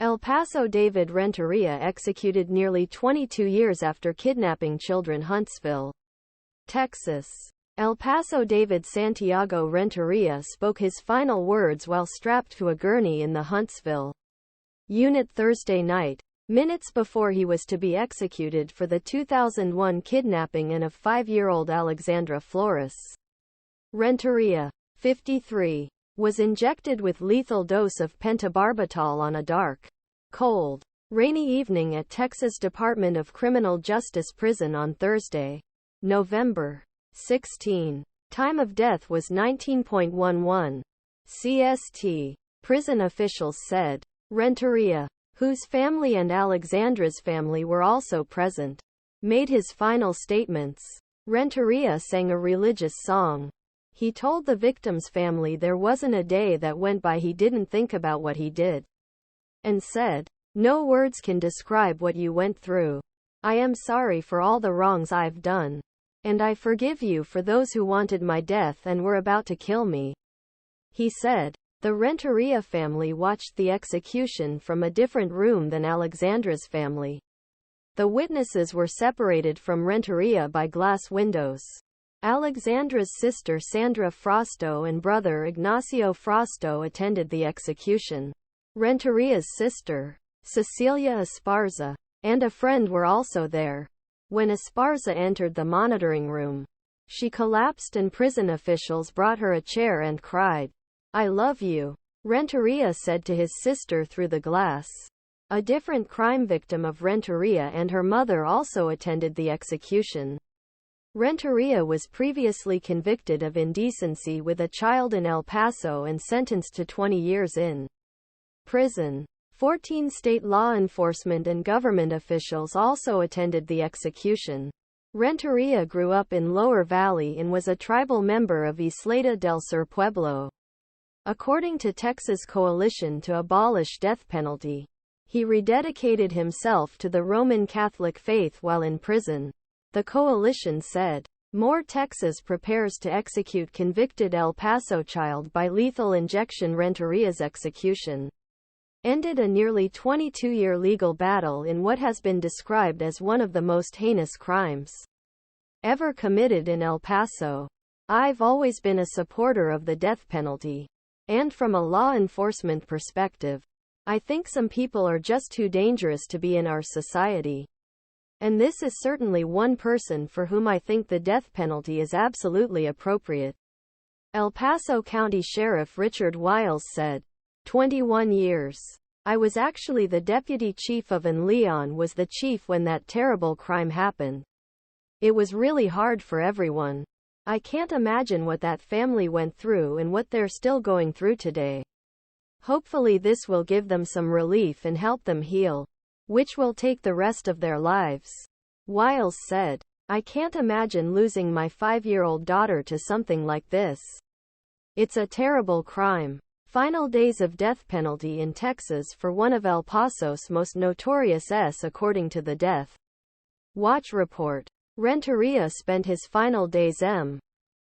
El Paso David Renteria executed nearly 22 years after kidnapping children. Huntsville, Texas. El Paso David Santiago Renteria spoke his final words while strapped to a gurney in the Huntsville Unit Thursday night, minutes before he was to be executed for the 2001 kidnapping of 5-year-old Alexandra Flores. Renteria, 53, was injected with lethal dose of pentobarbital on a dark, cold, rainy evening at Texas Department of Criminal Justice Prison on Thursday, November 16. Time of death was 19.11 CST. Prison officials said. Renteria, whose family and Alexandra's family were also present, made his final statements. Renteria sang a religious song. He told the victim's family there wasn't a day that went by he didn't think about what he did, and said, "No words can describe what you went through. I am sorry for all the wrongs I've done, and I forgive you for those who wanted my death and were about to kill me," he said. The Renteria family watched the execution from a different room than Alexandra's family. The witnesses were separated from Renteria by glass windows. Alexandra's sister Sandra Frausto and brother Ignacio Frausto attended the execution. Renteria's sister, Cecilia Esparza, and a friend were also there. When Esparza entered the monitoring room, she collapsed and prison officials brought her a chair and cried, "I love you," Renteria said to his sister through the glass. A different crime victim of Renteria and her mother also attended the execution. Renteria was previously convicted of indecency with a child in El Paso and sentenced to 20 years in prison. 14 state law enforcement and government officials also attended the execution. Renteria grew up in Lower Valley and was a tribal member of Ysleta del Sur Pueblo. According to Texas Coalition to Abolish Death Penalty, he rededicated himself to the Roman Catholic faith while in prison. The coalition said. More Texas prepares to execute convicted El Paso child by lethal injection. Renteria's execution ended a nearly 22-year legal battle in what has been described as one of the most heinous crimes ever committed in El Paso. I've always been a supporter of the death penalty. And from a law enforcement perspective, I think some people are just too dangerous to be in our society. And this is certainly one person for whom I think the death penalty is absolutely appropriate. El Paso County Sheriff Richard Wiles said. 21 years. I was actually the deputy chief of and Leon was the chief when that terrible crime happened. It was really hard for everyone. I can't imagine what that family went through and what they're still going through today. Hopefully this will give them some relief and help them heal, which will take the rest of their lives. Wiles said. I can't imagine losing my 5-year-old daughter to something like this. It's a terrible crime. Final days of death penalty in Texas for one of El Paso's most notorious according to the Death Watch report. Renteria spent his final days